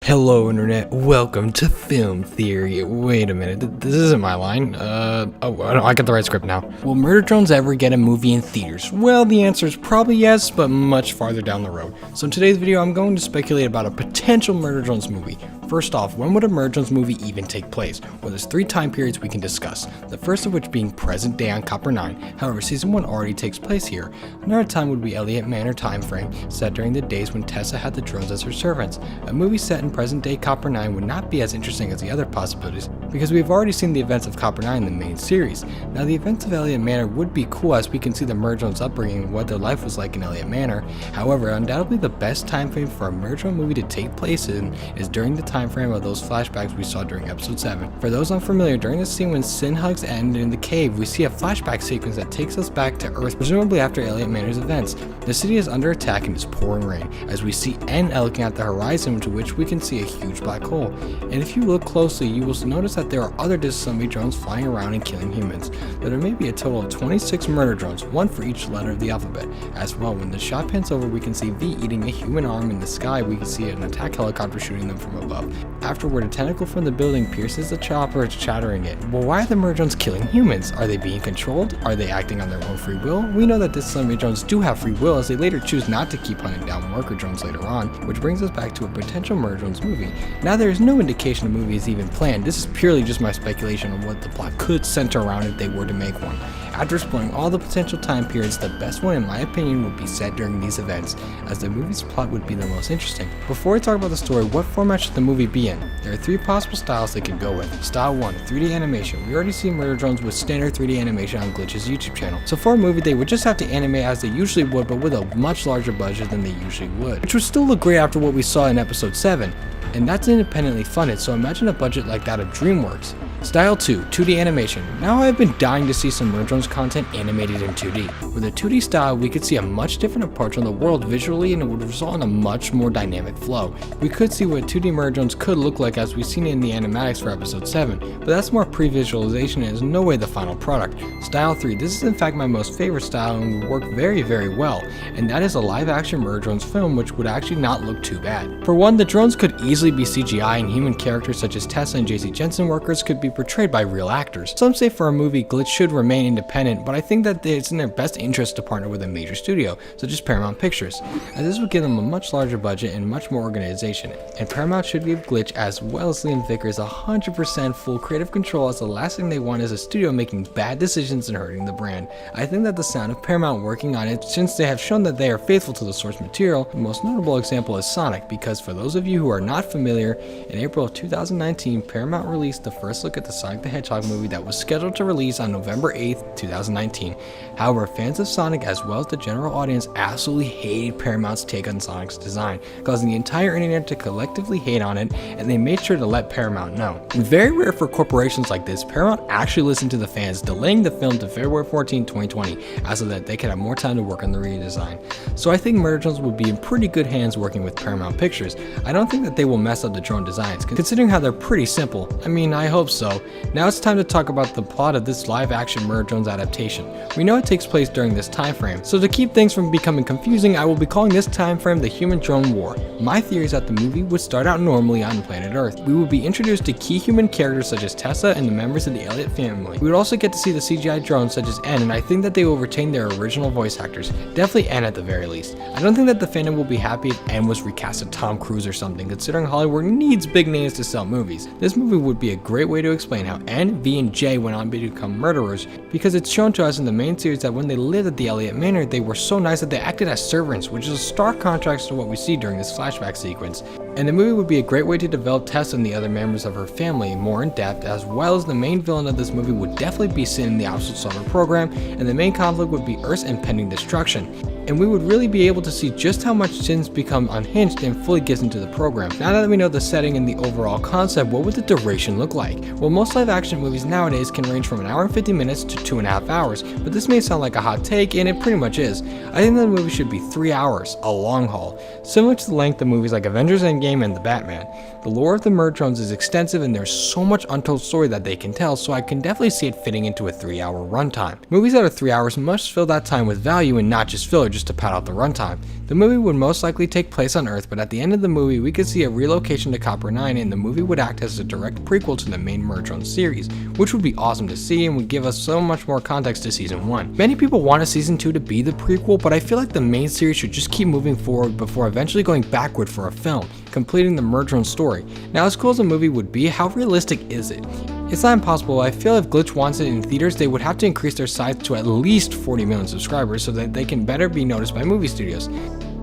Hello internet, welcome to Film Theory. Wait a minute, this isn't my line. I got the right script now. Will murder drones ever get a movie in theaters? Well, the answer is probably yes, but much farther down the road. So in today's video, I'm going to speculate about a potential murder drones movie. First off, when would a murder drones movie even take place? Well, there's 3 time periods we can discuss. The first of which being present day on Copper 9. However, season 1 already takes place here. Another time would be Elliot Manor time frame, set during the days when Tessa had the drones as her servants. A movie set in present day Copper 9 would not be as interesting as the other possibilities, because we've already seen the events of Copper 9 in the main series. Now, the events of Elliot Manor would be cool as we can see the murder drones upbringing and what their life was like in Elliot Manor. However, undoubtedly the best time frame for a murder drone movie to take place in is during the time frame of those flashbacks we saw during episode 7. For those unfamiliar, during the scene when Sin hugs End in the cave, we see a flashback sequence that takes us back to Earth, presumably after Elliot Manor's events. The city is under attack and is pouring rain, as we see N looking at the horizon, to which we can see a huge black hole. And if you look closely, you will notice that there are other zombie drones flying around and killing humans. There may be a total of 26 murder drones, one for each letter of the alphabet. As well, when the shot pans over, we can see V eating a human arm in the sky. We can see an attack helicopter shooting them from above. Afterward, a tentacle from the building pierces the chopper, shattering it. Well, why are the murder drones killing humans? Are they being controlled? Are they acting on their own free will? We know that these zombie drones do have free will, as they later choose not to keep hunting down worker drones later on, which brings us back to a potential murder drones movie. Now, there is no indication a movie is even planned. This is purely just my speculation on what the plot could center around if they were to make one. After exploring all the potential time periods, the best one in my opinion would be set during these events, as the movie's plot would be the most interesting. Before we talk about the story, what format should the movie be in? There are 3 possible styles they could go with. Style 1, 3D animation. We already see murder drones with standard 3D animation on Glitch's YouTube channel. So for a movie, they would just have to animate as they usually would, but with a much larger budget than they usually would, which would still look great after what we saw in episode 7. And that's independently funded, so imagine a budget like that of DreamWorks. Style 2, 2D animation. Now I've been dying to see some murder drones content animated in 2D. With a 2D style, we could see a much different approach on the world visually, and it would result in a much more dynamic flow. We could see what 2D murder drones could look like as we've seen it in the animatics for episode 7, but that's more pre-visualization and is no way the final product. Style 3, this is in fact my most favorite style and would work very well, and that is a live action murder drones film, which would actually not look too bad. For one, the drones could easily be CGI, and human characters such as Tessa and JC Jensen workers could be portrayed by real actors. Some say for a movie, Glitch should remain independent, but I think that it's in their best interest to partner with a major studio, such as Paramount Pictures, as this would give them a much larger budget and much more organization. And Paramount should give Glitch, as well as Liam Vickers, 100% full creative control, as the last thing they want is a studio making bad decisions and hurting the brand. I think that the sound of Paramount working on it, since they have shown that they are faithful to the source material. The most notable example is Sonic, because for those of you who are not familiar, in April of 2019, Paramount released the first look at the Sonic the Hedgehog movie that was scheduled to release on November 8th, 2019. However, fans of Sonic as well as the general audience absolutely hated Paramount's take on Sonic's design, causing the entire internet to collectively hate on it, and they made sure to let Paramount know. Very rare for corporations like this, Paramount actually listened to the fans, delaying the film to February 14, 2020, so that they could have more time to work on the redesign. So I think murder drones would be in pretty good hands working with Paramount Pictures. I don't think that they will mess up the drone designs, considering how they're pretty simple. I mean, I hope so. Now it's time to talk about the plot of this live-action murder drones adaptation. We know it takes place during this time frame, so to keep things from becoming confusing, I will be calling this time frame the Human Drone War. My theory is that the movie would start out normally on planet Earth. We would be introduced to key human characters such as Tessa and the members of the Elliot family. We would also get to see the CGI drones such as N, and I think that they will retain their original voice actors, definitely N at the very least. I don't think that the fandom will be happy if N was recast as Tom Cruise or something, considering Hollywood needs big names to sell movies. This movie would be a great way to explain how N, V, and J went on to become murderers, because it's shown to us in the main series that when they lived at the Elliot Manor, they were so nice that they acted as servants, which is a stark contrast to what we see during this flashback sequence. And the movie would be a great way to develop Tess and the other members of her family more in depth, as well as the main villain of this movie would definitely be Sin in the Absolute Summer program, and the main conflict would be Earth's impending destruction. And we would really be able to see just how much Sin's become unhinged and fully gets into the program. Now that we know the setting and the overall concept, what would the duration look like? Well, most live action movies nowadays can range from 1 hour and 50 minutes to 2.5 hours, but this may sound like a hot take, and it pretty much is. I think the movie should be 3 hours, a long haul, similar to the length of movies like Avengers Endgame and The Batman. The lore of the murder drones is extensive, and there's so much untold story that they can tell, so I can definitely see it fitting into a 3-hour runtime. Movies that are 3 hours must fill that time with value and not just filler, just to pad out the runtime. The movie would most likely take place on Earth, but at the end of the movie we could see a relocation to Copper 9, and the movie would act as a direct prequel to the main Murder series, which would be awesome to see and would give us so much more context to season 1. Many people wanted season 2 to be the prequel, but I feel like the main series should just keep moving forward before eventually going backward for a film, completing the Murder story. Now, as cool as the movie would be, how realistic is it? It's not impossible. I feel if Glitch wants it in theaters, they would have to increase their size to at least 40 million subscribers so that they can better be noticed by movie studios.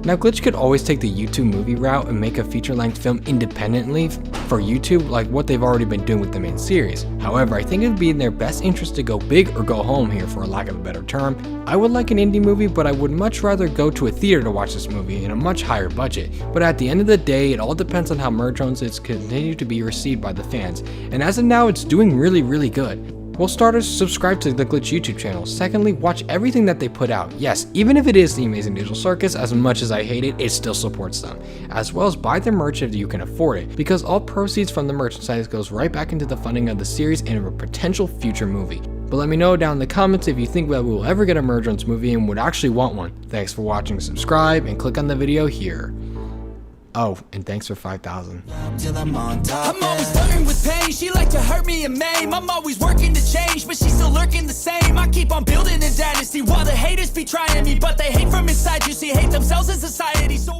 Now, Glitch could always take the YouTube movie route and make a feature-length film independently for YouTube, like what they've already been doing with the main series. However, I think it would be in their best interest to go big or go home here, for a lack of a better term. I would like an indie movie, but I would much rather go to a theater to watch this movie in a much higher budget. But at the end of the day, it all depends on how Murder is continued to be received by the fans, and as of now, it's doing really good. Well, starters, subscribe to the Glitch YouTube channel. Secondly, watch everything that they put out. Yes, even if it is the Amazing Digital Circus, as much as I hate it, it still supports them. As well as buy their merch if you can afford it, because all proceeds from the merchandise goes right back into the funding of the series and a potential future movie. But let me know down in the comments if you think that we will ever get a Murder movie and would actually want one. Thanks for watching, subscribe, and click on the video here. Oh, and thanks for 5,000. I'm always flirting with pain. She like to hurt me and maim. I'm always working to change, but she's still lurking the same. I keep on building a dynasty while the haters be trying me, but they hate from inside. You see, hate themselves in society. So